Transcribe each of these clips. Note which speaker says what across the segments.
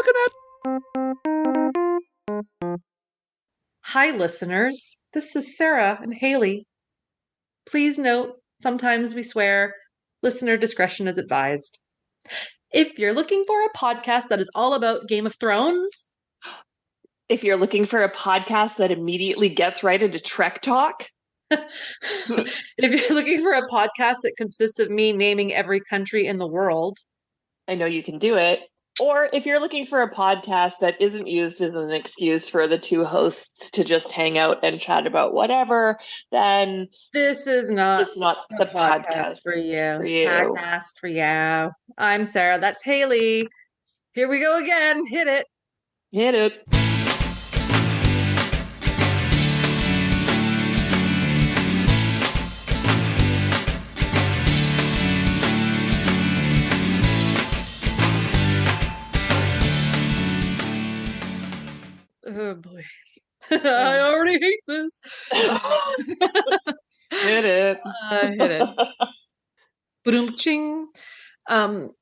Speaker 1: looking at? Hi, listeners. This is Sarah and Haley. Please note, sometimes we swear. Listener discretion is advised. If you're looking for a podcast that is all about Game of Thrones,
Speaker 2: if you're looking for a podcast that immediately gets right into Trek talk,
Speaker 1: if you're looking for a podcast that consists of me naming every country in the world,
Speaker 2: I know you can do it. Or if you're looking for a podcast that isn't used as an excuse for the two hosts to just hang out and chat about whatever, then
Speaker 1: this is not
Speaker 2: it's not
Speaker 1: a
Speaker 2: the
Speaker 1: podcast for you.
Speaker 2: For you.
Speaker 1: Podcast for you. I'm Sarah. That's Haley. Here we go again. Hit it.
Speaker 2: Hit it.
Speaker 1: Oh boy. I already hate this.
Speaker 2: Hit it.
Speaker 1: Hit it. Boom ching. You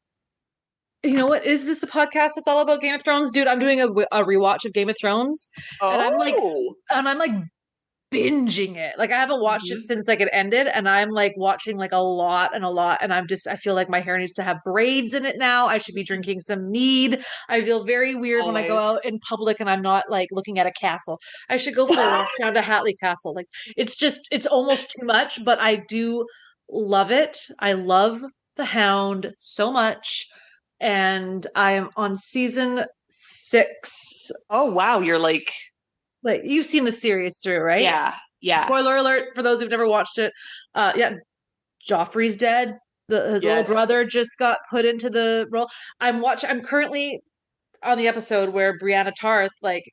Speaker 1: know what? Is this a podcast that's all about Game of Thrones? Dude, I'm doing a rewatch of Game of Thrones.
Speaker 2: Oh.
Speaker 1: And I'm like binging it. Like I haven't watched it since like it ended, and I'm like watching like a lot, and I feel like my hair needs to have braids in it now. I should be drinking some mead. I feel very weird when I go out in public and I'm not like looking at a castle. I should go for a walk down to Hatley Castle. Like it's almost too much, but I do love it. I love the Hound so much. And I am on season 6.
Speaker 2: Oh wow, you're like
Speaker 1: you've seen the series through, right?
Speaker 2: Yeah.
Speaker 1: Spoiler alert for those who've never watched it. Yeah, Joffrey's dead. His little brother just got put into the role. I'm currently on the episode where Brianna Tarth like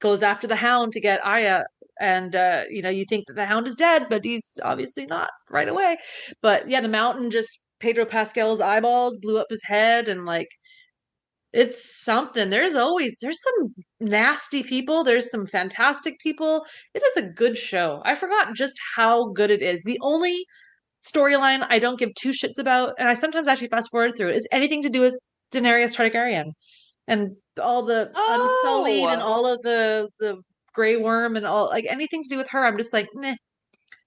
Speaker 1: goes after the Hound to get Arya, and you think that the Hound is dead, but he's obviously not right away. But yeah, the Mountain just Pedro Pascal's eyeballs blew up his head, and like it's something. There's some nasty people. There's some fantastic people. It is a good show. I forgot just how good it is. The only storyline I don't give two shits about, and I sometimes actually fast forward through it, is anything to do with Daenerys Targaryen and all the Unsullied and all of the Grey Worm and all like anything to do with her. I'm just like, meh.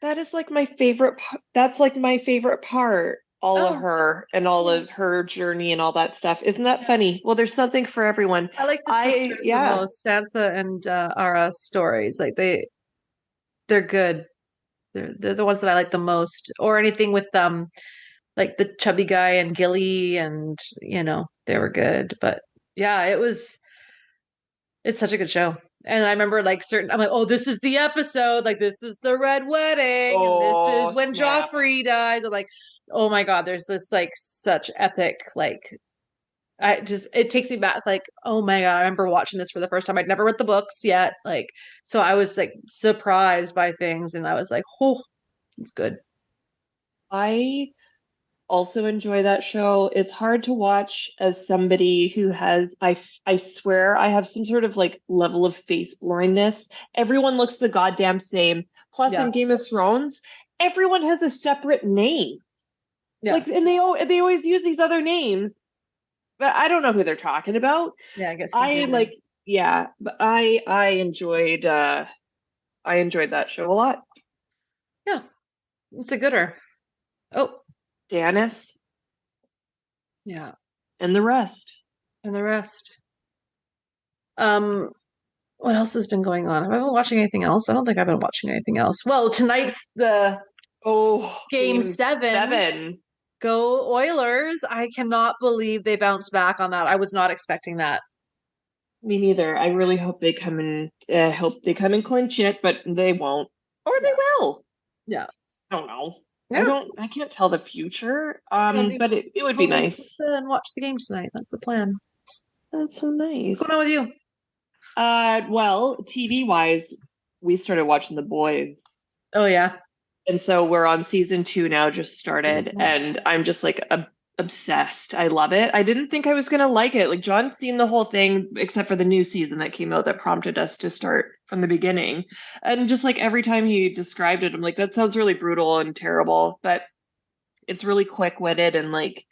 Speaker 2: That is like my favorite. That's like my favorite part. All of her and all of her journey and all that stuff. Isn't that funny? Well, there's something for everyone.
Speaker 1: I like the sisters the most. Sansa and Ara stories. Like they're good. They're the ones that I like the most. Or anything with like the chubby guy and Gilly, and they were good. But yeah, it's such a good show. And I remember I'm like, oh, this is the episode. Like this is the Red Wedding, and this is when Joffrey dies. I'm like, oh my God, there's this like such epic, like it takes me back, like, oh my God, I remember watching this for the first time. I'd never read the books yet. Like, so I was like surprised by things, and I was like, oh, it's good.
Speaker 2: I also enjoy that show. It's hard to watch as somebody who has, I swear I have some sort of like level of face blindness. Everyone looks the goddamn same. Plus in Game of Thrones, everyone has a separate name. Yeah. Like, and they always use these other names, but I don't know who they're talking about.
Speaker 1: Yeah, I guess
Speaker 2: but I enjoyed that show a lot.
Speaker 1: Yeah, it's a gooder. Oh,
Speaker 2: Stannis.
Speaker 1: Yeah,
Speaker 2: and the rest.
Speaker 1: What else has been going on? Have I been watching anything else? I don't think I've been watching anything else. Well, tonight's the game 7. Go Oilers. I cannot believe they bounced back on that. I was not expecting that.
Speaker 2: Me neither. I really hope they come in clinch it, but they won't. Or they will.
Speaker 1: Yeah.
Speaker 2: I don't know. Yeah. I can't tell the future. But it would be nice.
Speaker 1: And watch the game tonight. That's the plan.
Speaker 2: That's so nice.
Speaker 1: What's going on with you?
Speaker 2: Well, TV wise, we started watching The Boys.
Speaker 1: Oh yeah.
Speaker 2: And so we're on season 2 now, just started, and I'm just like obsessed. I love it. I didn't think I was gonna like it. Like John's seen the whole thing except for the new season that came out that prompted us to start from the beginning. And just like every time he described it, I'm like, that sounds really brutal and terrible, but it's really quick-witted and like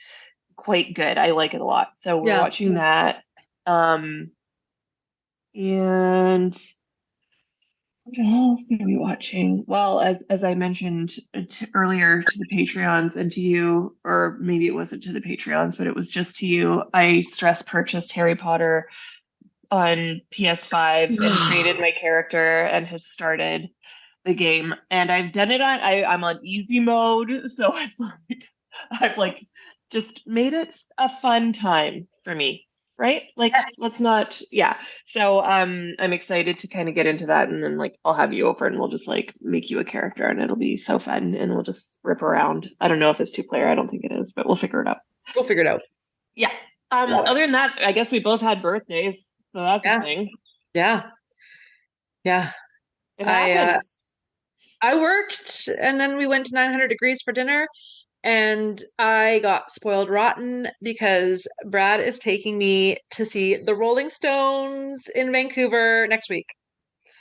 Speaker 2: quite good. I like it a lot. So we're watching that. Um, and what else are we watching? Well, as I mentioned earlier to the Patreons and to you, or maybe it wasn't to the Patreons, but it was just to you, I stress purchased Harry Potter on PS5 and created my character and has started the game. And I've done it I'm on easy mode, so I've like just made it a fun time for me, right? Like
Speaker 1: Yes.
Speaker 2: let's not, yeah. So I'm excited to kind of get into that, and then like I'll have you over and we'll just like make you a character and it'll be so fun and we'll just rip around. I don't know if it's 2 player, I don't think it is, but we'll figure it out.
Speaker 1: We'll figure it out.
Speaker 2: Yeah.
Speaker 1: Love it.
Speaker 2: Other than that, I guess we both had birthdays, so that's a
Speaker 1: Yeah.
Speaker 2: thing.
Speaker 1: Yeah. Yeah.
Speaker 2: It
Speaker 1: I
Speaker 2: happens.
Speaker 1: I worked and then we went to 900 degrees for dinner and I got spoiled rotten because Brad is taking me to see the Rolling Stones in Vancouver next week.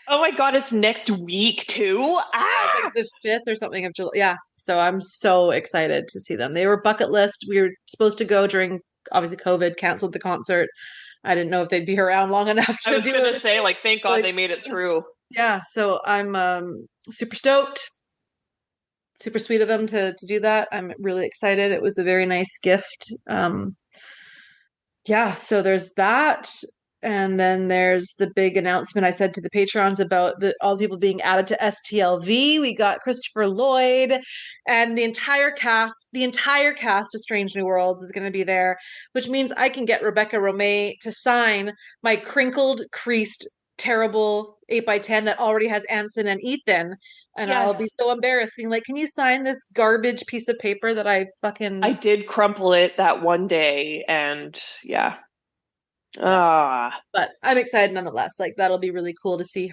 Speaker 2: Oh my God, it's next week too.
Speaker 1: Yeah, it's like the 5th or something of July. Yeah. So I'm so excited to see them. They were bucket list. We were supposed to go during obviously COVID, canceled the concert. I didn't know if they'd be around long enough
Speaker 2: I
Speaker 1: to
Speaker 2: was
Speaker 1: do
Speaker 2: gonna
Speaker 1: it.
Speaker 2: say, like, thank God
Speaker 1: Like,
Speaker 2: they made it through.
Speaker 1: yeah, so I'm super stoked. Super sweet of them to do that. I'm really excited. It was a very nice gift. Yeah, so there's that. And then there's the big announcement I said to the patrons about all the people being added to STLV. We got Christopher Lloyd and the entire cast of Strange New Worlds is going to be there, which means I can get Rebecca Romay to sign my crinkled, creased, terrible 8x10 that already has Anson and Ethan. And I'll be
Speaker 2: Yes,
Speaker 1: so embarrassed being like, can you sign this garbage piece of paper that I
Speaker 2: I
Speaker 1: fucking
Speaker 2: did crumple it that one day, and yeah.
Speaker 1: yeah.
Speaker 2: Ah,
Speaker 1: But I'm excited nonetheless. Like that'll be really cool to see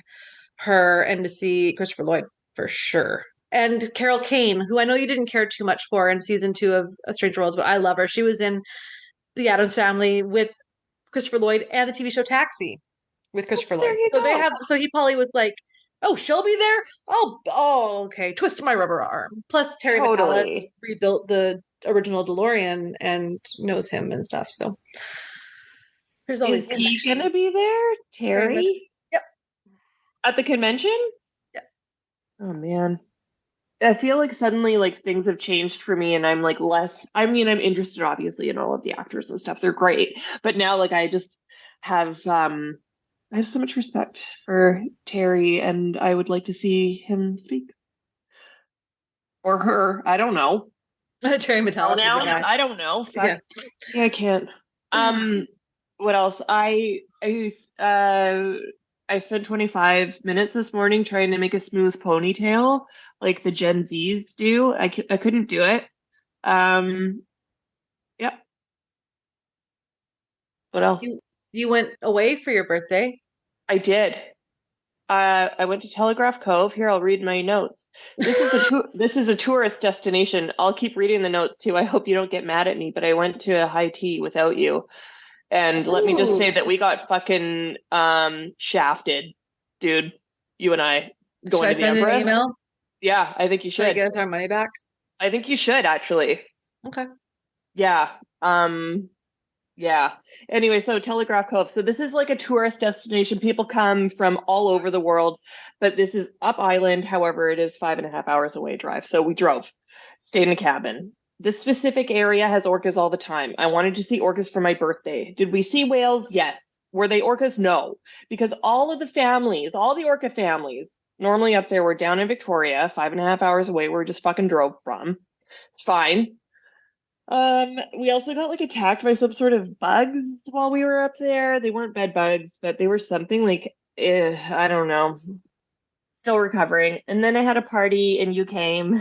Speaker 1: her and to see Christopher Lloyd for sure. And Carol Kane, who I know you didn't care too much for in season 2 of Strange Worlds, but I love her. She was in The Addams Family with Christopher Lloyd and the TV show Taxi with
Speaker 2: well,
Speaker 1: Christopher
Speaker 2: there
Speaker 1: Lloyd.
Speaker 2: you
Speaker 1: So they
Speaker 2: go.
Speaker 1: have. So he probably was like, "Oh, she'll be there. Oh, okay." Twist my rubber arm. Plus, Terry Matalas
Speaker 2: Totally.
Speaker 1: rebuilt the original DeLorean and knows him and stuff. So there's all these
Speaker 2: Is he gonna
Speaker 1: connections.
Speaker 2: be there,
Speaker 1: Terry Matalas.
Speaker 2: Terry,
Speaker 1: Yep.
Speaker 2: at the convention?
Speaker 1: Yep.
Speaker 2: Oh man. I feel like suddenly like things have changed for me and I'm like less I mean I'm interested obviously in all of the actors and stuff. They're great. But now like I just have I have so much respect for Terry and I would like to see him speak. Or her. I don't know.
Speaker 1: Terry Matalas is the
Speaker 2: Pronouns?
Speaker 1: guy.
Speaker 2: I don't know.
Speaker 1: Yeah.
Speaker 2: Fuck. Yeah, I can't. Um what else? I spent 25 minutes this morning trying to make a smooth ponytail like the Gen Zs do. I couldn't do it. Um, yep. What else?
Speaker 1: You went away for your birthday.
Speaker 2: I did. I went to Telegraph Cove. Here, I'll read my notes. This is a tourist destination. I'll keep reading the notes too. I hope you don't get mad at me, but I went to a high tea without you. And let me just say
Speaker 1: Ooh.
Speaker 2: that we got fucking shafted, dude. You and I
Speaker 1: Should
Speaker 2: going
Speaker 1: I
Speaker 2: to the
Speaker 1: send an
Speaker 2: Empress.
Speaker 1: email?
Speaker 2: Yeah, I think you
Speaker 1: Should I
Speaker 2: should.
Speaker 1: get us our money back?
Speaker 2: I think you should actually.
Speaker 1: Okay.
Speaker 2: Yeah. Yeah. Anyway, so Telegraph Cove. So this is like a tourist destination. People come from all over the world, but this is up island. However, it is 5.5 hours away drive. So we drove, stayed in a cabin. This specific area has orcas all the time. I wanted to see orcas for my birthday. Did we see whales? Yes. Were they orcas? No. Because all of the families, all the orca families, normally up there were down in Victoria, 5.5 hours away, where we just fucking drove from. It's fine. We also got like attacked by some sort of bugs while we were up there. They weren't bed bugs, but they were something like, I don't know. Still recovering. And then I had a party and you came.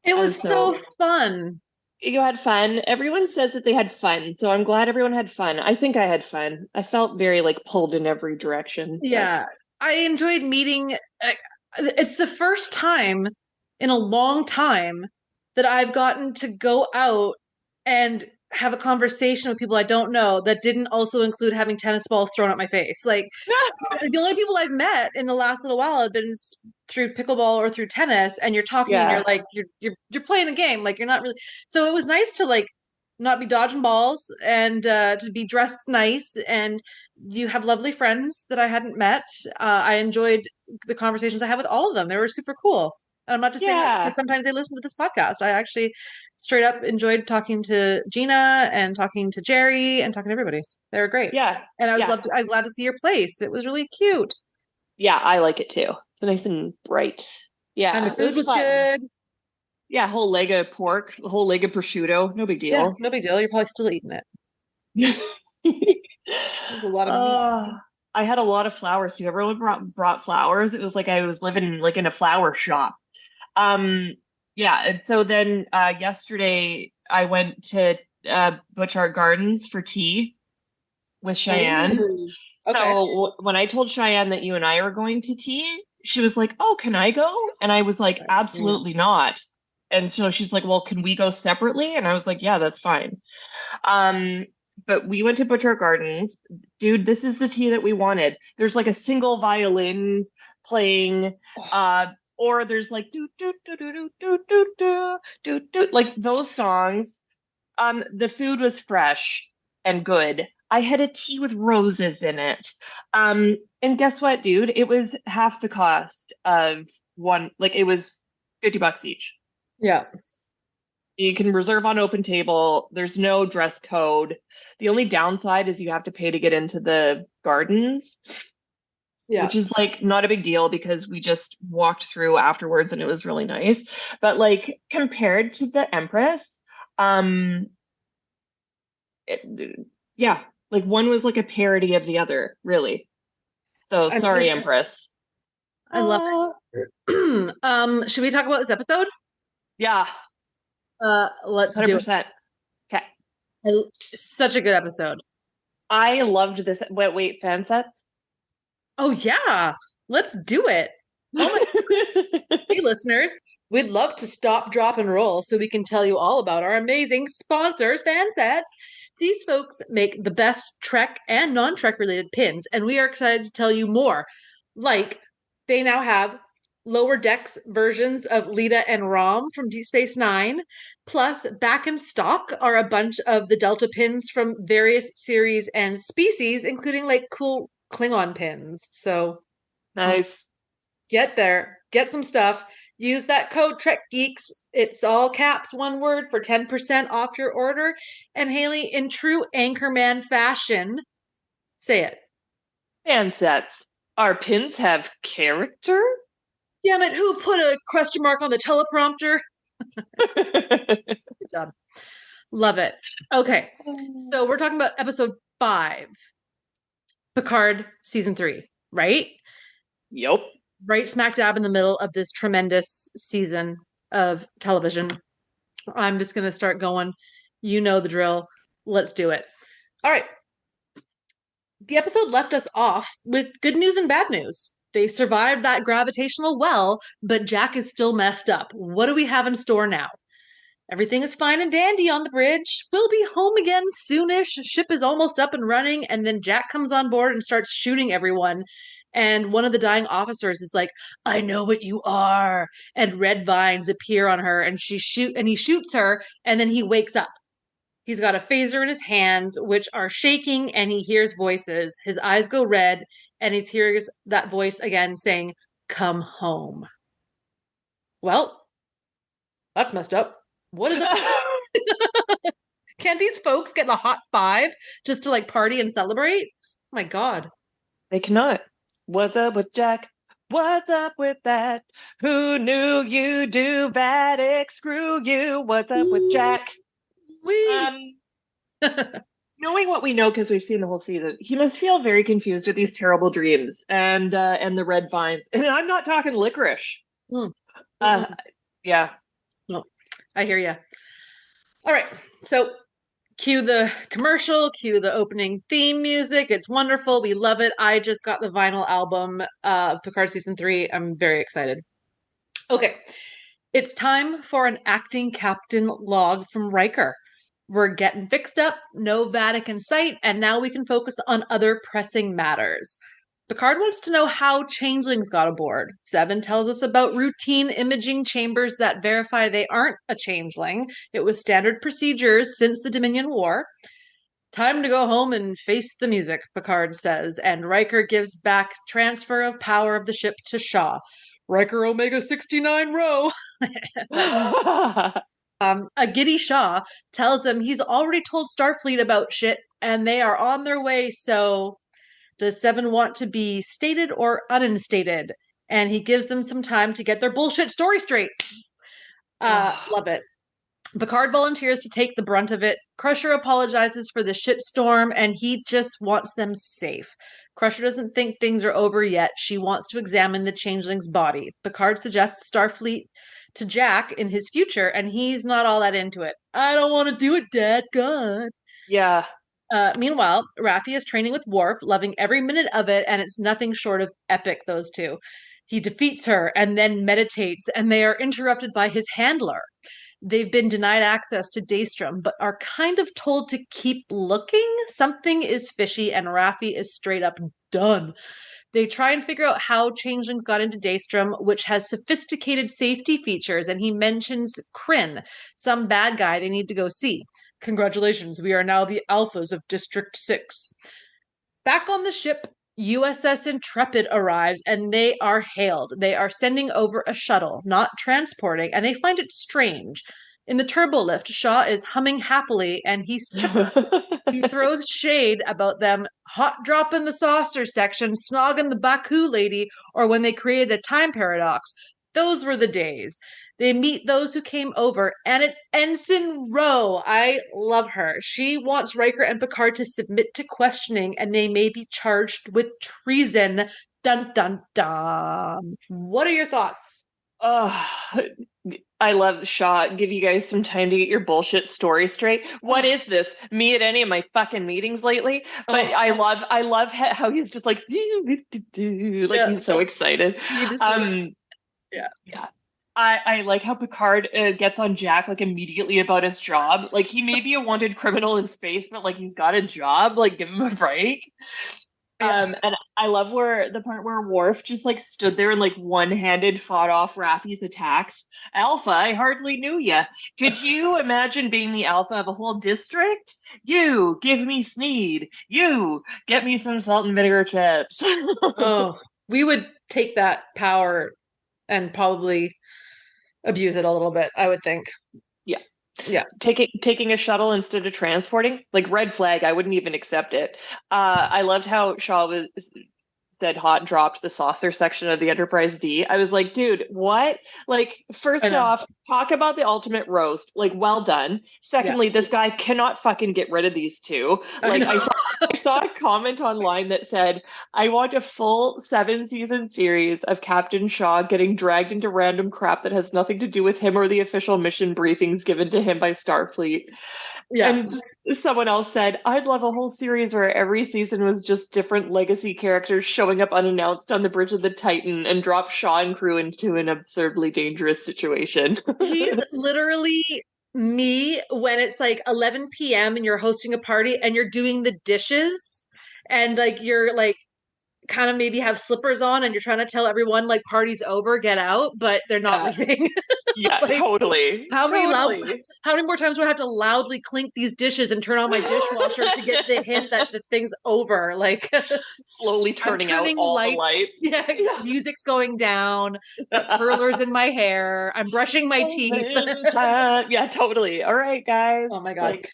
Speaker 1: It
Speaker 2: And
Speaker 1: was so
Speaker 2: so
Speaker 1: fun.
Speaker 2: you had fun. Everyone says that they had fun. So I'm glad everyone had fun. I think I had fun. I felt very like pulled in every direction, but
Speaker 1: Yeah. I enjoyed meeting. It's the first time in a long time that I've gotten to go out and have a conversation with people I don't know that didn't also include having tennis balls thrown at my face. Like the only people I've met in the last little while have been through pickleball or through tennis, and you're talking and you're
Speaker 2: yeah.
Speaker 1: like you're playing a game, like you're not really. So it was nice to like not be dodging balls, and to be dressed nice. And you have lovely friends that I hadn't met. I enjoyed the conversations I had with all of them. They were super cool. And I'm not just saying that because
Speaker 2: Yeah.
Speaker 1: sometimes they listen to this podcast. I actually straight up enjoyed talking to Gina and talking to Jerry and talking to everybody. They were great.
Speaker 2: Yeah.
Speaker 1: And
Speaker 2: Yeah.
Speaker 1: I'm glad to see your place. It was really cute.
Speaker 2: Yeah, I like it too. It's nice and bright.
Speaker 1: And the
Speaker 2: Yeah, it
Speaker 1: food
Speaker 2: was
Speaker 1: was
Speaker 2: fun.
Speaker 1: good.
Speaker 2: Yeah, whole leg of pork, a whole leg of prosciutto, no big
Speaker 1: Yeah,
Speaker 2: deal.
Speaker 1: no big deal. You're probably still eating it. It was a lot of meat.
Speaker 2: uh, I had a lot of flowers too. Everyone brought flowers. It was like I was living like in a flower shop. Um, yeah, and so then yesterday I went to Butchart Gardens for tea with Cheyenne.
Speaker 1: Oh, okay.
Speaker 2: So when I told Cheyenne that you and I were going to tea, she was like, "Oh, can I go?" And I was like,
Speaker 1: Mm.
Speaker 2: "Absolutely not." And so she's like, "Well, can we go separately?" And I was like, "Yeah, that's fine." Um, but we went to Butcher Gardens. Dude, this is the tea that we wanted. There's like a single violin playing, uh, or there's like do do do do do do do do do do like those songs. The food was fresh and good. I had a tea with roses in it. And guess what, dude? It was half the cost of one, like it was $50 each.
Speaker 1: Yeah.
Speaker 2: You can reserve on open table. There's no dress code. The only downside is you have to pay to get into the gardens,
Speaker 1: Yeah.
Speaker 2: which is like not a big deal because we just walked through afterwards and it was really nice. But like compared to the Empress, um, yeah, like one was like a parody of the other, really. So
Speaker 1: I'm
Speaker 2: sorry,
Speaker 1: just
Speaker 2: Empress.
Speaker 1: I love
Speaker 2: Uh,
Speaker 1: it. Should we talk about this episode?
Speaker 2: yeah,
Speaker 1: Let's do it.
Speaker 2: 100%. Okay.
Speaker 1: Such a good episode.
Speaker 2: I loved this. Wait, fan sets?
Speaker 1: Oh yeah. Let's do it. Oh my, hey listeners, we'd love to stop, drop, and roll so we can tell you all about our amazing sponsors, Fansets. These folks make the best Trek and non-Trek related pins, and we are excited to tell you more. Like, they now have lower decks versions of Lita and Rom from Deep Space Nine. Plus, back in stock are a bunch of the Delta pins from various series and species, including like cool Klingon pins. So come
Speaker 2: Nice.
Speaker 1: get there, get some stuff. Use that code Trek Geeks. It's all caps, one word for 10% off your order. And Haley, in true Anchorman fashion, say it.
Speaker 2: Fan sets. Our pins have character?
Speaker 1: Damn it, who put a question mark on the teleprompter? Good job. Love it. Okay, so we're talking about episode 5, Picard season 3, right?
Speaker 2: Yep.
Speaker 1: Right smack dab in the middle of this tremendous season of television. I'm just going to start going. You know the drill. Let's do it. All right. The episode left us off with good news and bad news. They survived that gravitational well, but Jack is still messed up. What do we have in store now? Everything is fine and dandy on the bridge. We'll be home again soonish. Ship is almost up and running, and then Jack comes on board and starts shooting everyone. And one of the dying officers is like, "I know what you are." And red vines appear on her, and he shoots her, and then he wakes up. He's got a phaser in his hands, which are shaking, and he hears voices. His eyes go red, and he hears that voice again saying, "Come home." Well, that's messed up. What is up? Can't these folks get a hot 5 just to like party and celebrate? Oh my God.
Speaker 2: They cannot. What's up with Jack? What's up with that? Who knew you do Vatic? Screw you. What's up with
Speaker 1: Ooh,
Speaker 2: Jack?
Speaker 1: wee.
Speaker 2: Um, Knowing what we know because we've seen the whole season, he must feel very confused with these terrible dreams and the red vines. And I'm not talking licorice.
Speaker 1: Mm.
Speaker 2: Uh, yeah.
Speaker 1: No, I hear you. All right. So cue the commercial, cue the opening theme music. It's wonderful. We love it. I just got the vinyl album of Picard season 3. I'm very excited. Okay. It's time for an acting captain log from Riker. We're getting fixed up, no Vatican sight, and now we can focus on other pressing matters. Picard wants to know how changelings got aboard. Seven tells us about routine imaging chambers that verify they aren't a changeling. It was standard procedures since the Dominion War. Time to go home and face the music, Picard says, and Riker gives back transfer of power of the ship to Shaw. Riker Omega 69 Ro. A giddy Shaw tells them he's already told Starfleet about shit and they are on their way, so does Seven want to be stated or uninstated? And he gives them some time to get their bullshit story straight. Love it. Picard volunteers to take the brunt of it. Crusher apologizes for the shitstorm, and he just wants them safe. Crusher doesn't think things are over yet. She wants to examine the changeling's body. Picard suggests Starfleet to Jack in his future, and he's not all that into it. I don't want to do it, Dad. God.
Speaker 2: Yeah.
Speaker 1: Meanwhile, Raffi is training with Worf, loving every minute of it, and it's nothing short of epic, those two. He defeats her and then meditates, and they are interrupted by his handler. They've been denied access to Daystrom, but are kind of told to keep looking. Something is fishy, and Raffi is straight up done. They try and figure out how changelings got into Daystrom, which has sophisticated safety features, and he mentions Kryn, some bad guy they need to go see. Congratulations, we are now the alphas of District 6. Back on the ship, USS Intrepid arrives and they are hailed. They are sending over a shuttle, not transporting, and they find it strange. In the turbo lift, Shaw is humming happily and he's chipper. He throws shade about them hot dropping the saucer section, snogging the Baku lady, or when they created a time paradox. Those were the days. They meet those who came over, and it's Ensign Ro. I love her. She wants Riker and Picard to submit to questioning, and they may be charged with treason. Dun dun dun. What are your thoughts?
Speaker 2: I love the shot. Give you guys some time to get your bullshit story straight. What is this? Me at any of my fucking meetings lately? But I love how he's just like he's so excited. Yeah. I like how Picard gets on Jack like immediately about his job. Like he may be a wanted criminal in space, but like he's got a job. Like give him a break. And I love the part where Worf just like stood there and like one-handed fought off Raffi's attacks. Alpha, I hardly knew ya. Could you imagine being the alpha of a whole district? You give me Sneed. You get me some salt and vinegar chips.
Speaker 1: We would take that power and probably abuse it a little bit, I would think. Yeah.
Speaker 2: Taking a shuttle instead of transporting, like red flag, I wouldn't even accept it. I loved how Shaw said hot dropped the saucer section of the Enterprise D. I was like, dude, what? Like, first off, talk about the ultimate roast. Like, well done. Secondly, this guy cannot fucking get rid of these two. Like, I saw a comment online that said, I want a full 7-season series of Captain Shaw getting dragged into random crap that has nothing to do with him or the official mission briefings given to him by Starfleet. Yeah. And someone else said, I'd love a whole series where every season was just different legacy characters showing up unannounced on the bridge of the Titan and drop Shaw and crew into an absurdly dangerous situation.
Speaker 1: He's literally me when it's like 11 p.m. and you're hosting a party and you're doing the dishes and like you're like kind of maybe have slippers on and you're trying to tell everyone like party's over, get out, but they're not leaving.
Speaker 2: Yeah, like, totally.
Speaker 1: How many more times do I have to loudly clink these dishes and turn on my dishwasher to get the hint that the thing's over? Like
Speaker 2: slowly turning out all the lights.
Speaker 1: Yeah, music's going down. Got curlers in my hair. I'm brushing my teeth.
Speaker 2: Yeah, totally. All right, guys.
Speaker 1: Oh my god.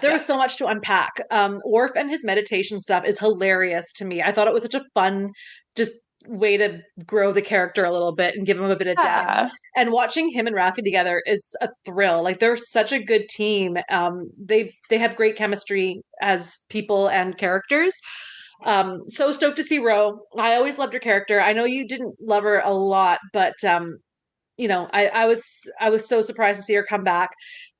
Speaker 1: There was so much to unpack. Worf and his meditation stuff is hilarious to me. I thought it was such a fun, just way to grow the character a little bit and give him a bit of depth. And watching him and Raffi together is a thrill. Like they're such a good team. They have great chemistry as people and characters. So stoked to see Ro. I always loved her character. I know you didn't love her a lot, but I was so surprised to see her come back.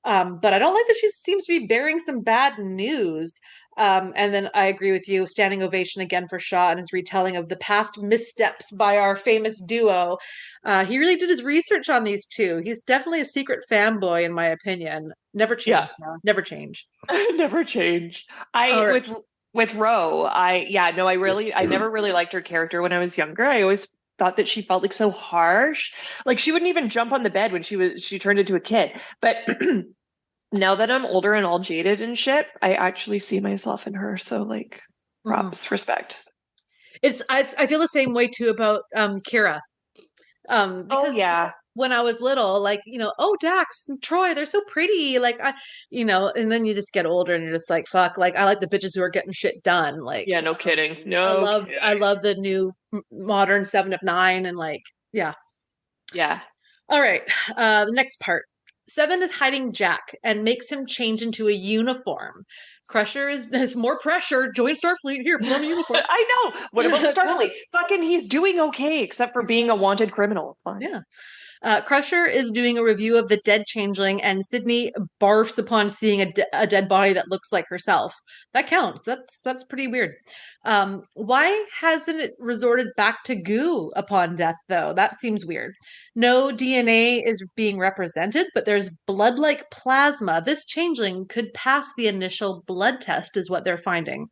Speaker 1: But I don't like that she seems to be bearing some bad news. And then I agree with you, standing ovation again for Shaw and his retelling of the past missteps by our famous duo. He really did his research on these two. He's definitely a secret fanboy, in my opinion. Never change. Never change.
Speaker 2: Never change. with Ro, I never really liked her character when I was younger. I always thought that she felt like so harsh. Like she wouldn't even jump on the bed when she turned into a kid. But now that I'm older and all jaded and shit, I actually see myself in her. So like
Speaker 1: Mhm.
Speaker 2: props, respect.
Speaker 1: I feel the same way too about Kira.
Speaker 2: Oh
Speaker 1: Because
Speaker 2: yeah.
Speaker 1: when I was little, like, oh, Dax and Troy, they're so pretty. Like, and then you just get older and you're just like, fuck, like, I like the bitches who are getting shit done. Like,
Speaker 2: Yeah, no kidding.
Speaker 1: I
Speaker 2: No
Speaker 1: love, I
Speaker 2: kidding.
Speaker 1: love the new modern Seven of Nine and like, yeah.
Speaker 2: Yeah.
Speaker 1: All right. The next part. Seven is hiding Jack and makes him change into a uniform. Crusher has more pressure. Join Starfleet. Here, put on the uniform.
Speaker 2: I know. What about Starfleet? Fucking he's doing okay, except for
Speaker 1: He's
Speaker 2: being a
Speaker 1: fine.
Speaker 2: wanted criminal. It's fine.
Speaker 1: Yeah. Crusher is doing a review of the dead changeling, and Sydney barfs upon seeing a dead body that looks like herself. That counts. That's pretty weird. Why hasn't it resorted back to goo upon death, though? That seems weird. No DNA is being represented, but there's blood-like plasma. This changeling could pass the initial blood test, is what they're finding.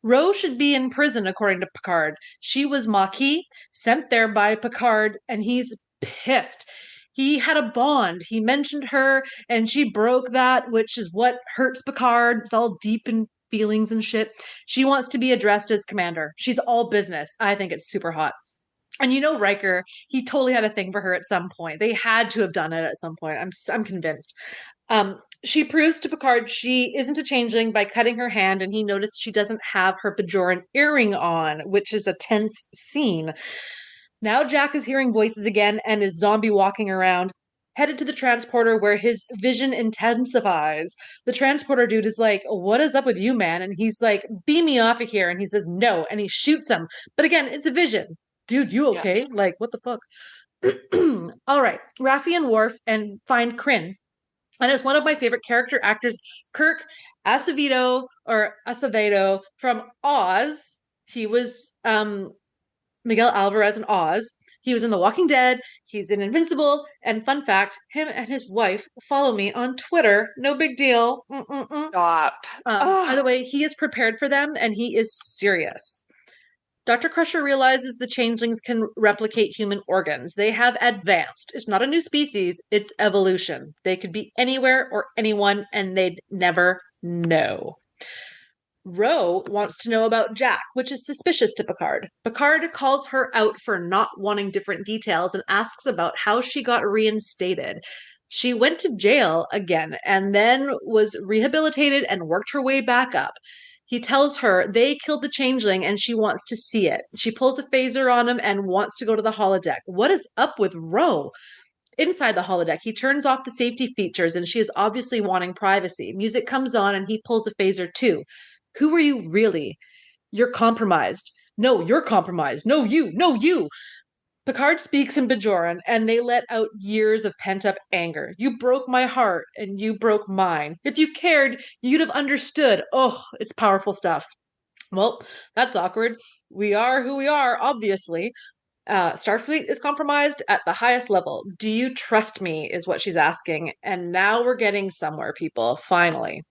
Speaker 1: Ro should be in prison, according to Picard. She was Maquis, sent there by Picard, and he's pissed. He had a bond. He mentioned her, and she broke that, which is what hurts Picard. It's all deep in feelings and shit. She wants to be addressed as commander. She's all business. I think it's super hot. And Riker, he totally had a thing for her at some point. They had to have done it at some point. I'm convinced. She proves to Picard she isn't a changeling by cutting her hand, and he noticed she doesn't have her Bajoran earring on, which is a tense scene. Now Jack is hearing voices again and is zombie walking around, headed to the transporter where his vision intensifies. The transporter dude is like, "What is up with you, man?" And he's like, "Beam me off of here." And he says, "No." And he shoots him. But again, it's a vision. Dude, you
Speaker 2: Yeah.
Speaker 1: okay? Like, what the fuck? All right. Raffi and Worf and find Kryn. And it's one of my favorite character actors, Kirk Acevedo from Oz. He was Miguel Alvarez in Oz. He was in The Walking Dead. He's in Invincible. And fun fact, him and his wife follow me on Twitter. No big deal. Mm-mm-mm.
Speaker 2: Stop.
Speaker 1: By the
Speaker 2: Oh,
Speaker 1: way, he is prepared for them and he is serious. Dr. Crusher realizes the changelings can replicate human organs. They have advanced. It's not a new species, it's evolution. They could be anywhere or anyone, and they'd never know. Ro wants to know about Jack, which is suspicious to Picard. Picard calls her out for not wanting different details and asks about how she got reinstated. She went to jail again and then was rehabilitated and worked her way back up. He tells her they killed the changeling and she wants to see it. She pulls a phaser on him and wants to go to the holodeck. What is up with Ro? Inside the holodeck, he turns off the safety features and she is obviously wanting privacy. Music comes on and he pulls a phaser too. Who are you really? You're compromised. No, you're compromised. No, you. No, you. Picard speaks in Bajoran, and they let out years of pent up anger. You broke my heart, and you broke mine. If you cared, you'd have understood. Oh, it's powerful stuff. Well, that's awkward. We are who we are, obviously. Starfleet is compromised at the highest level. Do you trust me? Is what she's asking. And now we're getting somewhere, people. Finally.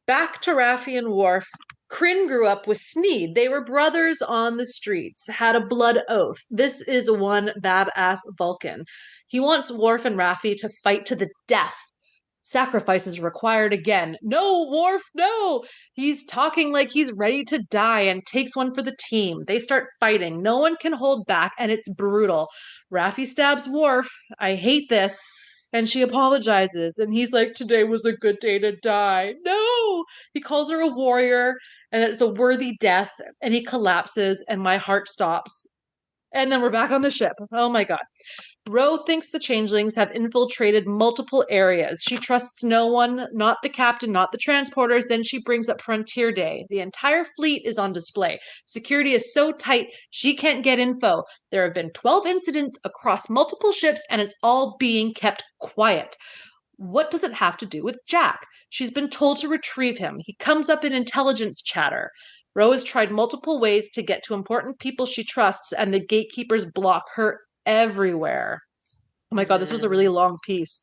Speaker 1: Back to Raffi and Worf. Kryn grew up with Sneed. They were brothers on the streets, had a blood oath. This is one badass Vulcan. He wants Worf and Raffi to fight to the death. Sacrifices required again. No, Worf, no! He's talking like he's ready to die and takes one for the team. They start fighting. No one can hold back, and it's brutal. Raffi stabs Worf. I hate this. And she apologizes. And he's like, "Today was a good day to die." No! He calls her a warrior, and it's a worthy death. And he collapses, and my heart stops. And then we're back on the ship. Oh my God. Ro thinks the changelings have infiltrated multiple areas. She trusts no one, not the captain, not the transporters. Then she brings up Frontier Day. The entire fleet is on display. Security is so tight, she can't get info. There have been 12 incidents across multiple ships, and it's all being kept quiet. What does it have to do with Jack? She's been told to retrieve him. He comes up in intelligence chatter. Ro has tried multiple ways to get to important people she trusts, and the gatekeepers block her everywhere. Oh my God, this was a really long piece.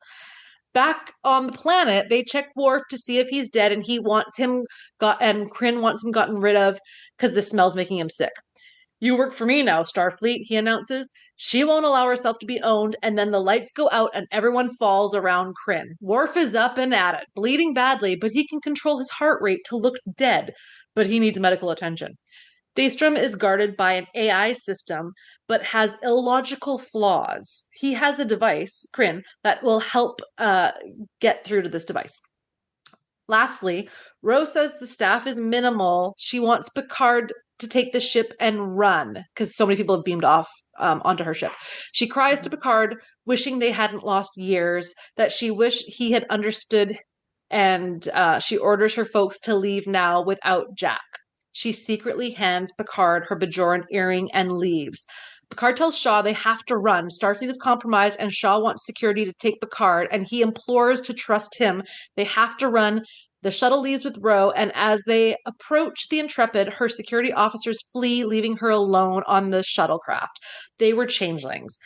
Speaker 1: Back on the planet, they check Worf to see if he's dead, and Kryn wants him gotten rid of because the smell's making him sick. You work for me now, Starfleet, he announces. She won't allow herself to be owned, and then the lights go out and everyone falls around Kryn. Worf is up and at it, bleeding badly, but he can control his heart rate to look dead, but he needs medical attention. Daystrom is guarded by an AI system, but has illogical flaws. He has a device, Kryn, that will help get through to this device. Lastly, Ro says the staff is minimal. She wants Picard to take the ship and run because so many people have beamed off onto her ship. She cries to Picard, wishing they hadn't lost years, that she wished he had understood, and she orders her folks to leave now without Jack. She secretly hands Picard her Bajoran earring and leaves. Picard tells Shaw they have to run. Starfleet is compromised, and Shaw wants security to take Picard, and he implores to trust him. They have to run. The shuttle leaves with Ro, and as they approach the Intrepid, her security officers flee, leaving her alone on the shuttlecraft. They were changelings.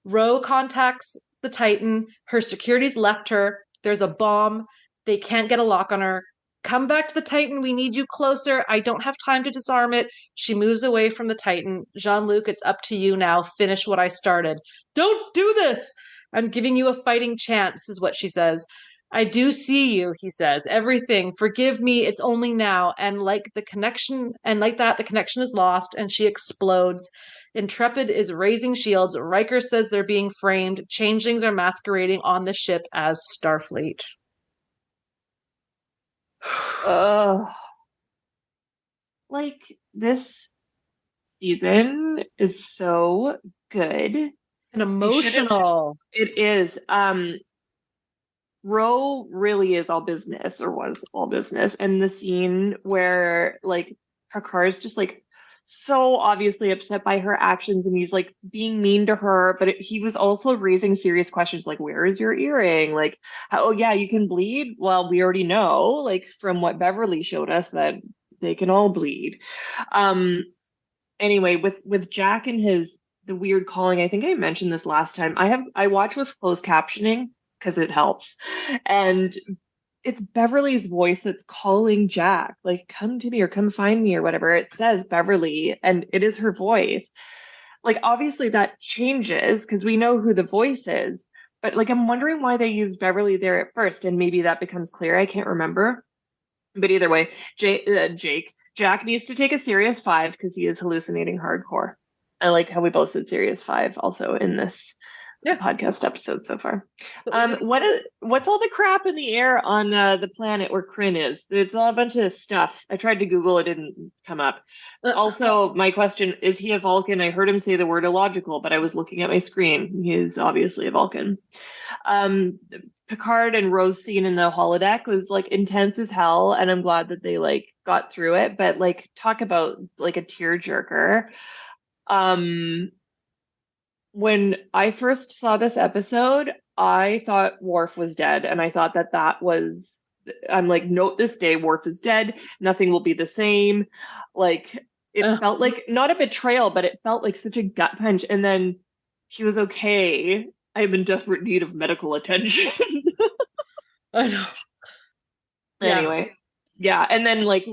Speaker 1: Ro contacts the Titan. Her security's left her. There's a bomb. They can't get a lock on her. Come back to the Titan. We need you closer. I don't have time to disarm it. She moves away from the Titan. Jean-Luc, it's up to you now. Finish what I started. Don't do this! I'm giving you a fighting chance, is what she says. I do see you, he says. Everything. Forgive me. It's only now. And like that, the connection is lost, and she explodes. Intrepid is raising shields. Riker says they're being framed. Changelings are masquerading on the ship as Starfleet.
Speaker 2: Like, this season is so good
Speaker 1: and emotional.
Speaker 2: It is. Ro really is all business, or was all business, and the scene where like Picard's just like so obviously upset by her actions, and he's like being mean to her, but he was also raising serious questions like, where is your earring? Like, oh yeah, you can bleed. Well, we already know, like from what Beverly showed us, that they can all bleed. Anyway, with Jack and the weird calling, I think I mentioned this last time. I watch with closed captioning because it helps, and it's Beverly's voice that's calling Jack, like, come to me or come find me or whatever. It says Beverly, and it is her voice. Like, obviously that changes because we know who the voice is, but like, I'm wondering why they used Beverly there at first, and maybe that becomes clear. I can't remember. But either way, Jack needs to take a serious 5 because he is hallucinating hardcore. I like how we both said serious 5 also in this podcast episode so far. What's all the crap in the air on the planet where Kryn is? It's all a bunch of stuff. I tried to Google, it didn't come up. Also, my question, is he a Vulcan? I heard him say the word illogical, but I was looking at my screen. He is obviously a Vulcan. Picard and Rose scene in the holodeck was like intense as hell, and I'm glad that they like got through it, but like talk about like a tearjerker. When I first saw this episode, I thought Worf was dead, and I thought I'm like, note this day, Worf is dead. Nothing will be the same. Like, it felt like not a betrayal, but it felt like such a gut punch. And then he was okay. I'm in desperate need of medical attention.
Speaker 1: I know.
Speaker 2: Anyway, yeah. And then like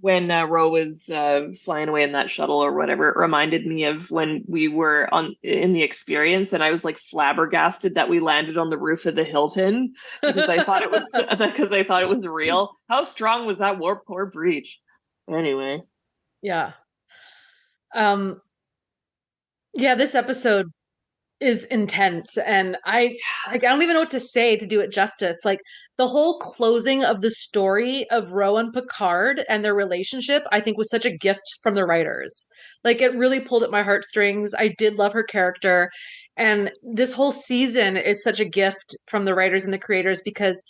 Speaker 2: when Ro was flying away in that shuttle or whatever, it reminded me of when we were in the Experience, and I was like flabbergasted that we landed on the roof of the Hilton because I thought it was real. How strong was that warp core breach? Anyway,
Speaker 1: yeah, this episode is intense, and I don't even know what to say to do it justice. Like, the whole closing of the story of Ro and Picard and their relationship, I think, was such a gift from the writers. Like, it really pulled at my heartstrings. I did love her character, and this whole season is such a gift from the writers and the creators, because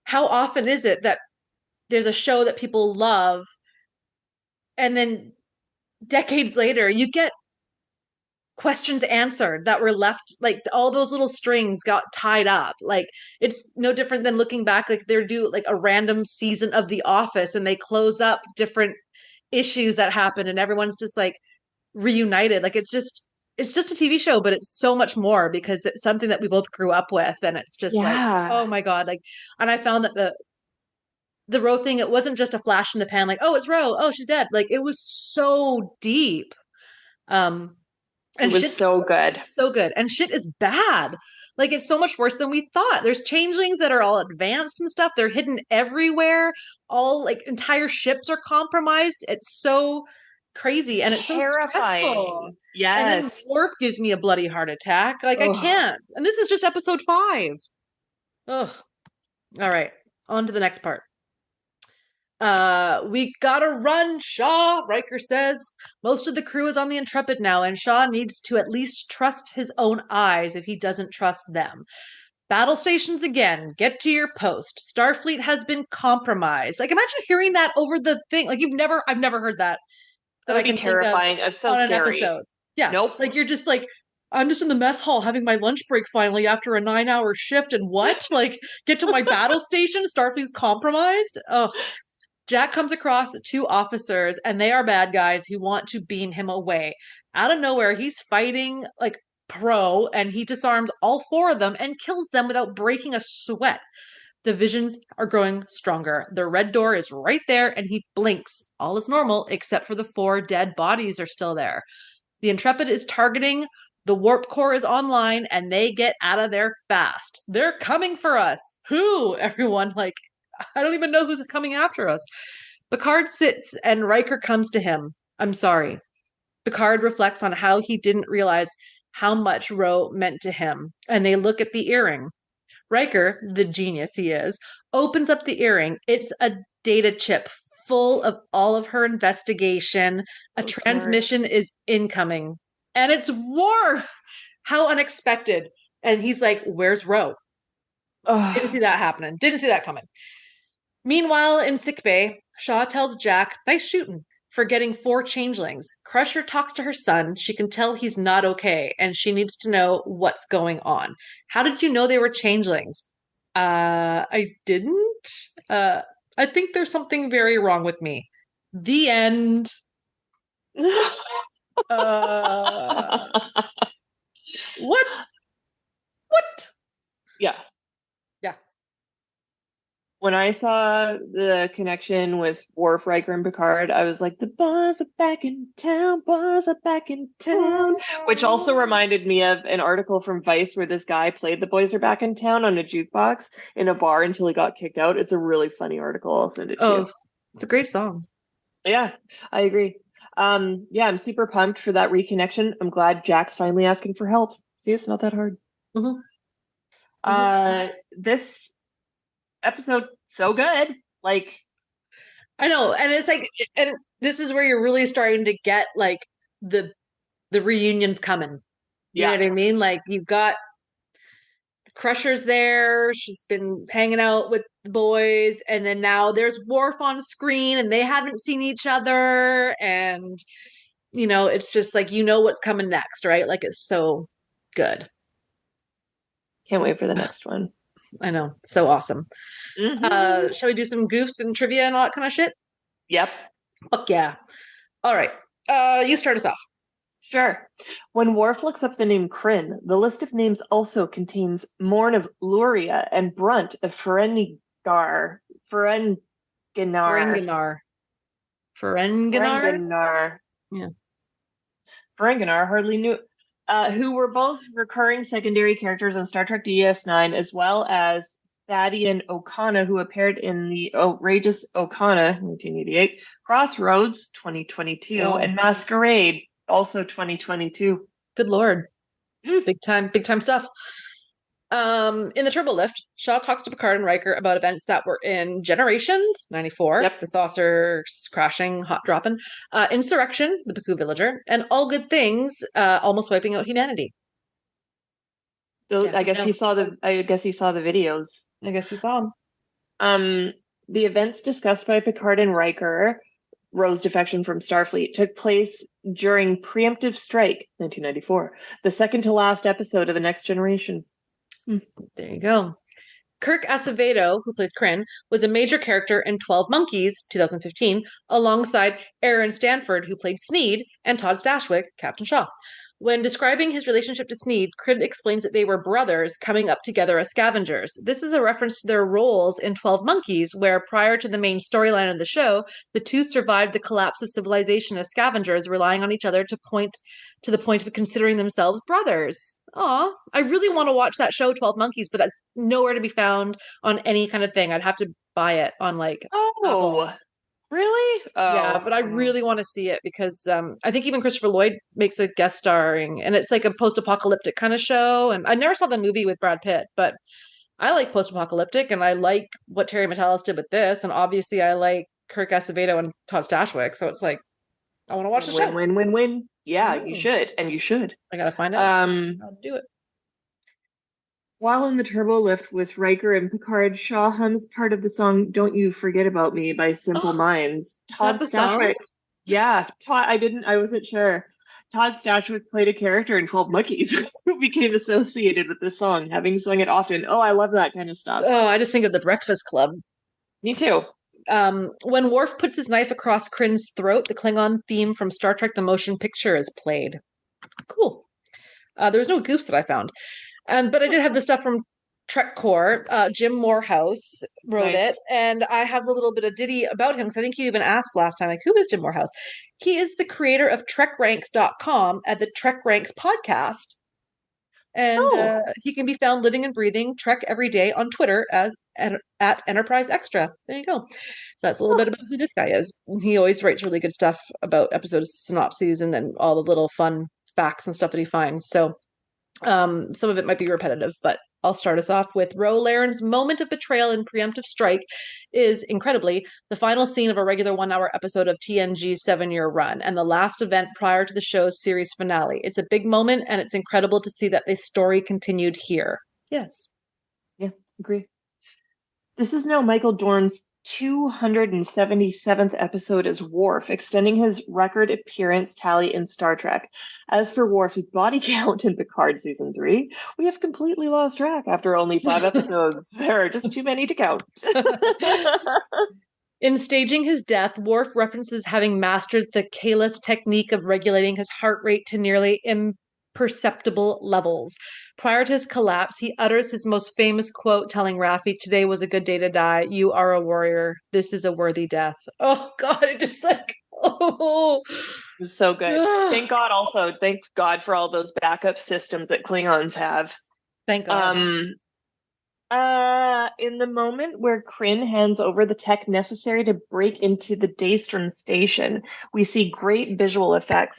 Speaker 1: how often is it that there's a show that people love, and then decades later you get questions answered that were left, like all those little strings got tied up. Like, it's no different than looking back, like they're do like a random season of The Office and they close up different issues that happen and everyone's just like reunited. Like, it's just it's just a TV show, but it's so much more because it's something that we both grew up with, and it's just like,
Speaker 2: Yeah.
Speaker 1: oh my God, like, and I found that the Ro thing, it wasn't just a flash in the pan, like, oh, it's Ro, oh, she's dead. Like, it was so deep. Um,
Speaker 2: It
Speaker 1: and
Speaker 2: was
Speaker 1: shit,
Speaker 2: so good.
Speaker 1: so good, and shit is bad. Like, it's so much worse than we thought. There's changelings that are all advanced and stuff. They're hidden everywhere. All like entire ships are compromised. It's so crazy and it's so stressful.
Speaker 2: Terrifying.
Speaker 1: And then
Speaker 2: Yes.
Speaker 1: Worf gives me a bloody heart attack. Like, I
Speaker 2: Oh,
Speaker 1: can't. And this is just episode 5. Ugh. All right. On to the next part. We gotta run, Shaw, Riker says. Most of the crew is on the Intrepid now, and Shaw needs to at least trust his own eyes if he doesn't trust them. Battle stations again. Get to your post. Starfleet has been compromised. Like, imagine hearing that over the thing. Like, I've never heard that
Speaker 2: that
Speaker 1: I
Speaker 2: would be
Speaker 1: can think of
Speaker 2: terrifying. It's so
Speaker 1: on an
Speaker 2: scary.
Speaker 1: episode. Yeah.
Speaker 2: Nope.
Speaker 1: Like, you're just like, I'm just in the mess hall having my lunch break finally after a 9-hour shift. And what? Like, get to my battle station. Starfleet's compromised. Oh, Jack comes across 2 officers, and they are bad guys who want to beam him away. Out of nowhere, he's fighting like pro, and he disarms all 4 of them and kills them without breaking a sweat. The visions are growing stronger. The red door is right there, and he blinks. All is normal, except for the 4 dead bodies are still there. The Intrepid is targeting. The warp core is online, and they get out of there fast. They're coming for us. Who? Everyone, like, I don't even know who's coming after us. Picard sits and Riker comes to him. I'm sorry. Picard reflects on how he didn't realize how much Ro meant to him, and they look at the earring. Riker, the genius he is, opens up the earring. It's a data chip full of all of her investigation. A
Speaker 2: So smart.
Speaker 1: transmission is incoming, and it's Worf. How unexpected. And he's like, where's Ro? Didn't see that happening. Didn't see that coming. Meanwhile, in sickbay, Shaw tells Jack, nice shooting, for getting 4 changelings. Crusher talks to her son. She can tell he's not okay, and she needs to know what's going on. How did you know they were changelings? I didn't. I think there's something very wrong with me. The end. Uh, what? What?
Speaker 2: Yeah.
Speaker 1: Yeah.
Speaker 2: When I saw the connection with Worf, Riker, and Picard, I was like, the boys are back in town, boys are back in town. Which also reminded me of an article from Vice where this guy played The Boys Are Back in Town on a jukebox in a bar until he got kicked out. It's a really funny article. I'll send it to you.
Speaker 1: It's a great song.
Speaker 2: Yeah, I agree. Yeah, I'm super pumped for that reconnection. I'm glad Jack's finally asking for help. See, it's not that hard.
Speaker 1: Mm-hmm.
Speaker 2: This episode, so good. Like,
Speaker 1: I know, and it's like, and this is where you're really starting to get like the reunions coming. You know what I mean? Like, you've got Crusher's there. She's been hanging out with the boys, and then now there's Worf on screen, and they haven't seen each other, and it's just like, what's coming next, right? Like, it's so good.
Speaker 2: Can't wait for the next one.
Speaker 1: I know, so awesome.
Speaker 2: Mm-hmm.
Speaker 1: Shall we do some goofs and trivia and all that kind of shit?
Speaker 2: Yep.
Speaker 1: Fuck yeah. All right. You start us off.
Speaker 2: Sure. When Worf looks up the name Kryn, the list of names also contains Morn of Luria and Brunt of Ferenginar.
Speaker 1: Ferenginar. Yeah.
Speaker 2: Ferenginar hardly knew. Who were both recurring secondary characters on Star Trek DS9, as well as Thadian O'Connor, who appeared in the Outrageous O'Connor, 1988, Crossroads, 2022, and Masquerade, also 2022.
Speaker 1: Good Lord. Big time stuff. In the Turbo Lift, Shaw talks to Picard and Riker about events that were in Generations, 94,
Speaker 2: Yep.
Speaker 1: the saucers crashing, hot dropping, Insurrection, the Baku Villager, and All Good Things, almost wiping out humanity.
Speaker 2: So I guess he saw the videos.
Speaker 1: I guess he saw them.
Speaker 2: The events discussed by Picard and Riker, Ro's defection from Starfleet, took place during Preemptive Strike, 1994, the second to last episode of The Next Generation.
Speaker 1: There you go. Kirk Acevedo, who plays Kryn, was a major character in 12 Monkeys, 2015, alongside Aaron Stanford, who played Sneed, and Todd Stashwick, Captain Shaw. When describing his relationship to Sneed, Crid explains that they were brothers coming up together as scavengers. This is a reference to their roles in 12 Monkeys, where prior to the main storyline of the show, the two survived the collapse of civilization as scavengers, relying on each other to the point of considering themselves brothers. Aw, I really want to watch that show, 12 Monkeys, but that's nowhere to be found on any kind of thing. I'd have to buy it on like Apple.
Speaker 2: Oh, really?
Speaker 1: Yeah, but I really want to see it because I think even Christopher Lloyd makes a guest starring, and it's like a post-apocalyptic kind of show. And I never saw the movie with Brad Pitt, but I like post-apocalyptic, and I like what Terry Matalas did with this, and obviously I like Kirk Acevedo and Todd Stashwick, so it's like I want to watch the
Speaker 2: Win,
Speaker 1: show.
Speaker 2: win, win, win. Yeah,
Speaker 1: I know.
Speaker 2: you should, and you should.
Speaker 1: I gotta find out how to do it.
Speaker 2: While in the turbo lift with Riker and Picard, Shaw hums part of the song "Don't You Forget About Me" by Simple Minds. Todd
Speaker 1: the song?
Speaker 2: Stashwick. Yeah, Todd. I wasn't sure. Todd Stashwick played a character in 12 Monkeys who became associated with this song, having sung it often. Oh, I love that kind of stuff.
Speaker 1: Oh, I just think of the Breakfast Club.
Speaker 2: Me too.
Speaker 1: When Worf puts his knife across Crin's throat, the Klingon theme from Star Trek The Motion Picture is played. Cool. There was no goofs that I found. But I did have the stuff from Trek Core. Jim Morehouse wrote it, and I have a little bit of ditty about him because I think you even asked last time, like, who is Jim Morehouse? He is the creator of TrekRanks.com and the Trek Ranks podcast. And he can be found living and breathing Trek every day on Twitter as at Enterprise Extra. There you go. So that's a little bit about who this guy is. He always writes really good stuff about episode synopses and then all the little fun facts and stuff that he finds. So some of it might be repetitive, but I'll start us off with Ro Laren's moment of betrayal and preemptive strike is incredibly the final scene of a regular 1 hour episode of TNG's 7 year run and the last event prior to the show's series finale. It's a big moment and it's incredible to see that this story continued here. Yes.
Speaker 2: Yeah, agree. This is now Michael Dorn's 277th episode as Worf, extending his record appearance tally in Star Trek. As for Worf's body count in Picard Season 3, we have completely lost track after only 5 episodes. There are just too many to count.
Speaker 1: In staging his death, Worf references having mastered the Kahless technique of regulating his heart rate to nearly imperceptible levels. Prior to his collapse, he utters his most famous quote telling Raffi, "Today was a good day to die. You are a warrior. This is a worthy death." Oh, God, it just like, oh.
Speaker 2: It was so good. Thank God for all those backup systems that Klingons have.
Speaker 1: Thank God.
Speaker 2: In the moment where Crin hands over the tech necessary to break into the Daystrom station, we see a great visual effects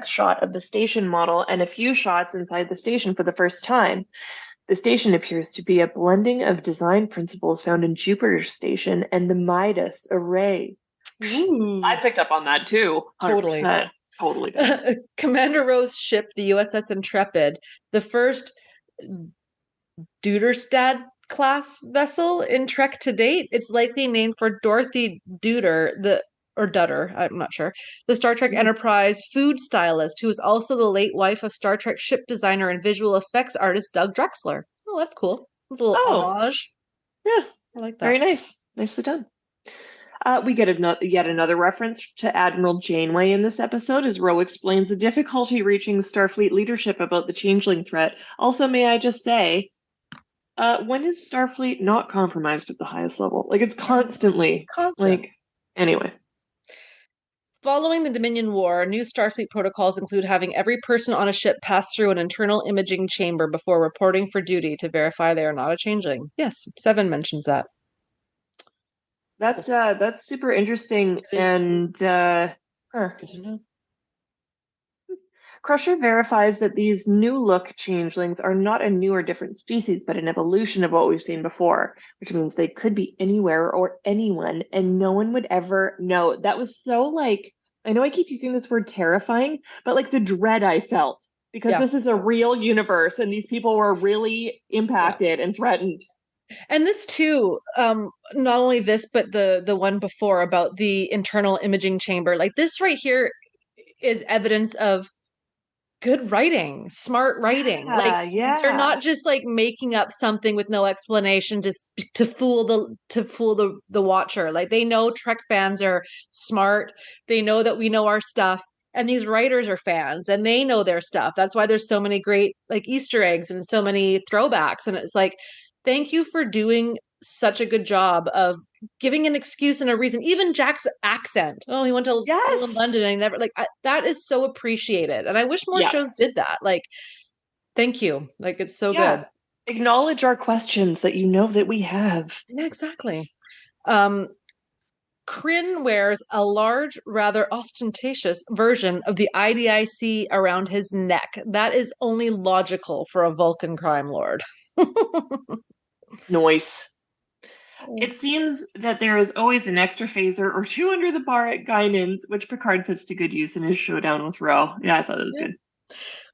Speaker 2: shot of the station model and a few shots inside the station for the first time. The station appears to be a blending of design principles found in Jupiter's station and the Midas array.
Speaker 1: Ooh.
Speaker 2: I picked up on that too. 100%.
Speaker 1: Totally. Commander Rose's ship, the USS Intrepid, the first Duderstad class vessel in Trek to date. It's likely named for Dorothy Duder, Dutter, I'm not sure, the Star Trek Enterprise food stylist, who is also the late wife of Star Trek ship designer and visual effects artist Doug Drexler. Oh, that's cool. It's a little homage.
Speaker 2: Yeah,
Speaker 1: I like that.
Speaker 2: Very nice. Nicely done. We get yet another reference to Admiral Janeway in this episode as Ro explains the difficulty reaching Starfleet leadership about the Changeling threat. Also, may I just say, when is Starfleet not compromised at the highest level? Like, it's constantly. Like, anyway.
Speaker 1: Following the Dominion War, new Starfleet protocols include having every person on a ship pass through an internal imaging chamber before reporting for duty to verify they are not a changeling. Yes, 7 mentions that.
Speaker 2: That's super interesting and
Speaker 1: good to know.
Speaker 2: Crusher verifies that these new look changelings are not a new or different species, but an evolution of what we've seen before, which means they could be anywhere or anyone, and no one would ever know. That was so, like, I know I keep using this word terrifying, but like the dread I felt, because this is a real universe and these people were really impacted and threatened.
Speaker 1: And this too, not only this, but the one before about the internal imaging chamber, like this right here is evidence of good writing, smart writing. They're not just like making up something with no explanation just to fool the watcher. Like, they know Trek fans are smart. They know that we know our stuff, and these writers are fans and they know their stuff. That's why there's so many great like Easter eggs and so many throwbacks. And it's like, thank you for doing such a good job of giving an excuse and a reason. Even Jack's accent. Oh, he went to school in
Speaker 2: Yes.
Speaker 1: London and he never that is so appreciated. And I wish more
Speaker 2: Yeah.
Speaker 1: shows did that. Like, thank you. Like, it's so
Speaker 2: Yeah.
Speaker 1: good.
Speaker 2: Acknowledge our questions that you know that we have.
Speaker 1: Yeah, exactly. Um, Kryn wears a large, rather ostentatious version of the IDIC around his neck. That is only logical for a Vulcan crime lord.
Speaker 2: Noise. It seems that there is always an extra phaser or two under the bar at Guinan's, which Picard puts to good use in his showdown with Ro. Yeah, I thought it was
Speaker 1: Yeah.
Speaker 2: good.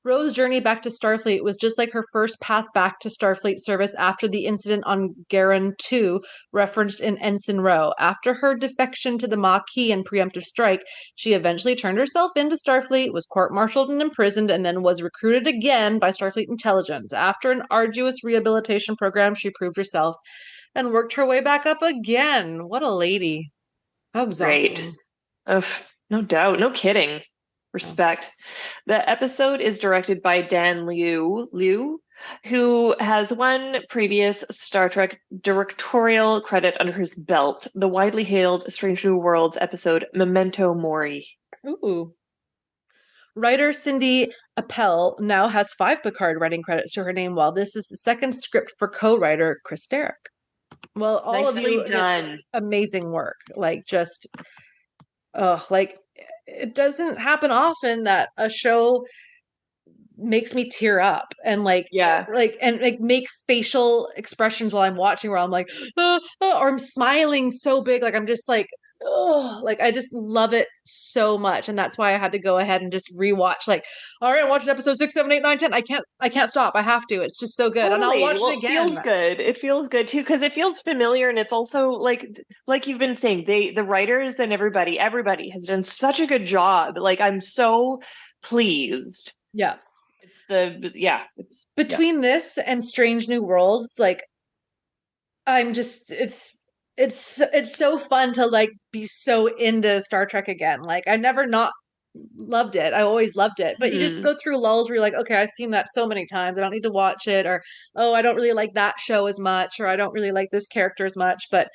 Speaker 1: Ro's journey back to Starfleet was just like her first path back to Starfleet service after the incident on Garen 2, referenced in Ensign Ro. After her defection to the Maquis and preemptive strike, she eventually turned herself into Starfleet, was court-martialed and imprisoned, and then was recruited again by Starfleet intelligence. After an arduous rehabilitation program, she proved herself and worked her way back up again. What a lady. How
Speaker 2: Great.
Speaker 1: exhausting.
Speaker 2: No doubt. No kidding. Respect. The episode is directed by Dan Liu, who has one previous Star Trek directorial credit under his belt, the widely hailed Strange New Worlds episode Memento Mori.
Speaker 1: Ooh. Writer Cindy Appel now has 5 Picard writing credits to her name, while this is the second script for co-writer Chris Derrick. Well, all of
Speaker 2: Nicely
Speaker 1: you
Speaker 2: done.
Speaker 1: did amazing work. Like, just, like, it doesn't happen often that a show makes me tear up and
Speaker 2: Yeah.
Speaker 1: make facial expressions while I'm watching, where I'm like, or I'm smiling so big, like I'm just like, oh, like I just love it so much, and that's why I had to go ahead and just rewatch. Like, all right, I'm watching episode 6, 7, 8, 9, 10. I can't stop. I have to. It's just so good, and I'll
Speaker 2: Totally.
Speaker 1: watch
Speaker 2: Well,
Speaker 1: it
Speaker 2: it feels
Speaker 1: again.
Speaker 2: good. It feels good too because it feels familiar, and it's also like you've been saying, the writers and everybody has done such a good job. Like I'm so pleased.
Speaker 1: Yeah.
Speaker 2: It's
Speaker 1: Between this and Strange New Worlds, like I'm just it's so fun to like be so into Star Trek again. Like I never not loved it. I always loved it. But you just
Speaker 2: Mhm.
Speaker 1: go through lulls where you're like, okay, I've seen that so many times. I don't need to watch it. Or, oh, I don't really like that show as much. Or I don't really like this character as much. But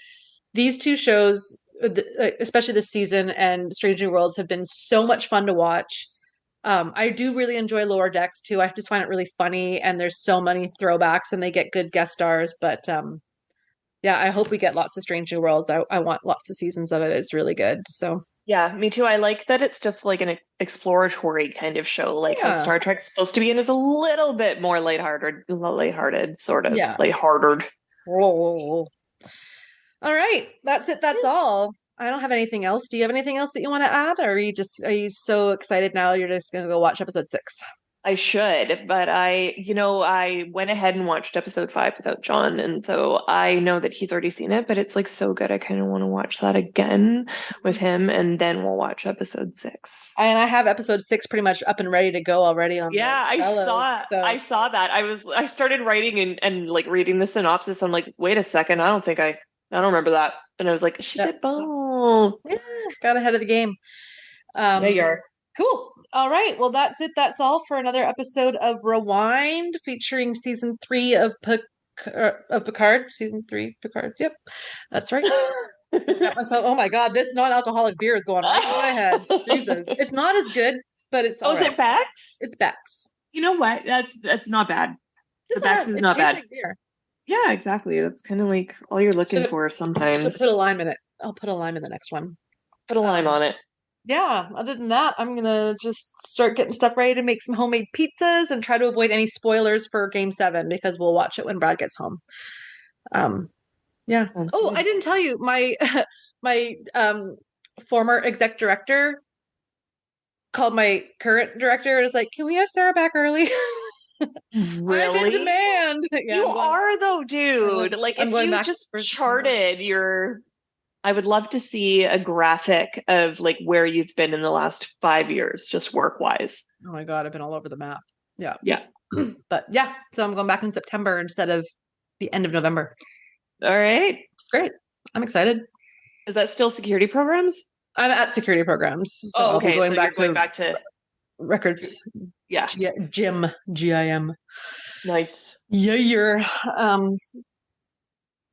Speaker 1: these two shows, especially this season and Strange New Worlds, have been so much fun to watch. I do really enjoy Lower Decks too. I just find it really funny, and there's so many throwbacks, and they get good guest stars. But yeah, I hope we get lots of Strange New Worlds. I want lots of seasons of it. It's really good. So
Speaker 2: Yeah, me too. I like that it's just like an exploratory kind of show, like how
Speaker 1: yeah,
Speaker 2: Star Trek's supposed to be, and is a little bit more lighthearted, sort of
Speaker 1: yeah.
Speaker 2: lighthearted.
Speaker 1: All right, that's it. That's all. I don't have anything else. Do you have anything else that you want to add, or are you so excited now you're just gonna go watch episode 6?
Speaker 2: I should, but I went ahead and watched episode 5 without John, and so I know that he's already seen it, but it's like so good. I kind of want to watch that again with him, and then we'll watch episode 6.
Speaker 1: And I have episode 6 pretty much up and ready to go already on
Speaker 2: Yeah,
Speaker 1: the fellows. So
Speaker 2: I saw that. I started writing and like reading the synopsis. I'm like, wait a second, I don't remember that. And I was like, she
Speaker 1: yep.
Speaker 2: did both.
Speaker 1: Yeah, got ahead of the game.
Speaker 2: Yeah, you are.
Speaker 1: Cool. All right. Well, that's it. That's all for another episode of Rewind, featuring season 3 of Picard. Season 3, Picard. Yep, that's right. Got myself. Oh my God, this non-alcoholic beer is going right to my head. Jesus, it's not as good, but it's all
Speaker 2: Oh, is
Speaker 1: right.
Speaker 2: it Bex?
Speaker 1: It's Bex.
Speaker 2: You know what? That's not bad. The Bex is
Speaker 1: It
Speaker 2: not
Speaker 1: tastes
Speaker 2: bad.
Speaker 1: like beer.
Speaker 2: Yeah, exactly. That's kind of like all you're looking for
Speaker 1: Should
Speaker 2: sometimes.
Speaker 1: put a lime in it. I'll put a lime in the next one.
Speaker 2: Put a lime on it.
Speaker 1: Yeah, other than that, I'm gonna just start getting stuff ready to make some homemade pizzas and try to avoid any spoilers for Game 7 because we'll watch it when Brad gets home. Um, yeah.
Speaker 2: Sounds
Speaker 1: Oh,
Speaker 2: good.
Speaker 1: I didn't tell you, my former exec director called my current director and was like, "Can we have Sarah back early?" I'm in
Speaker 2: Really?
Speaker 1: demand. Yeah,
Speaker 2: You are though, dude. Like
Speaker 1: I'm
Speaker 2: if
Speaker 1: going
Speaker 2: you
Speaker 1: back
Speaker 2: just
Speaker 1: for
Speaker 2: charted your I would love to see a graphic of like where you've been in the last 5 years, just work wise.
Speaker 1: Oh my God, I've been all over the map. Yeah.
Speaker 2: Yeah.
Speaker 1: But yeah, so I'm going back in September instead of the end of November.
Speaker 2: All right.
Speaker 1: It's great. I'm excited.
Speaker 2: Is that still security programs?
Speaker 1: I'm at security programs, so I'll be going back
Speaker 2: to
Speaker 1: records.
Speaker 2: Yeah.
Speaker 1: Gym. GIM.
Speaker 2: Nice.
Speaker 1: Yeah, you're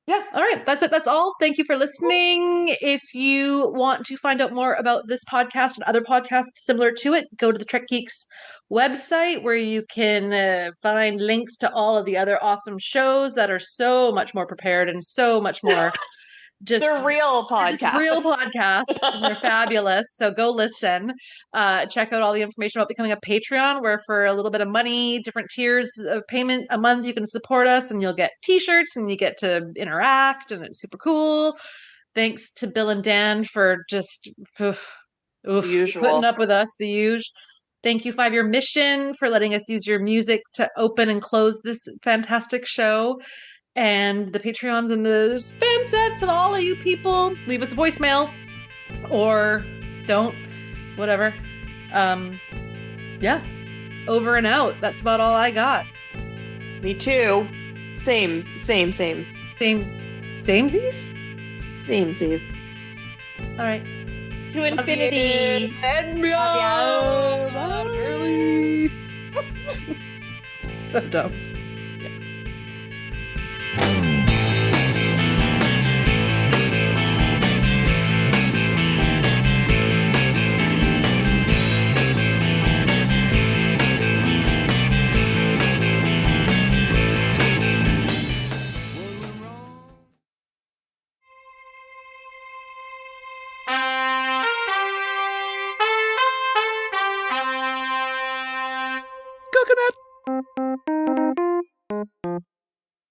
Speaker 1: yeah, all right. That's it. That's all. Thank you for listening. If you want to find out more about this podcast and other podcasts similar to it, go to the Trek Geeks website where you can find links to all of the other awesome shows that are so much more prepared and so much more
Speaker 2: they're real podcasts.
Speaker 1: Just real podcasts, and they're fabulous. So go listen. Check out all the information about becoming a Patreon, where for a little bit of money, different tiers of payment a month, you can support us, and you'll get T-shirts, and you get to interact, and it's super cool. Thanks to Bill and Dan for just putting up with us. The usual. Thank you, 5 Year Mission, for letting us use your music to open and close this fantastic show. And the Patreons and the fan sets and all of you people, leave us a voicemail or don't, whatever. Yeah, over and out. That's about all I got.
Speaker 2: Me too. Same.
Speaker 1: Samesies?
Speaker 2: Samesies.
Speaker 1: All right.
Speaker 2: To infinity
Speaker 1: and beyond. So dumb.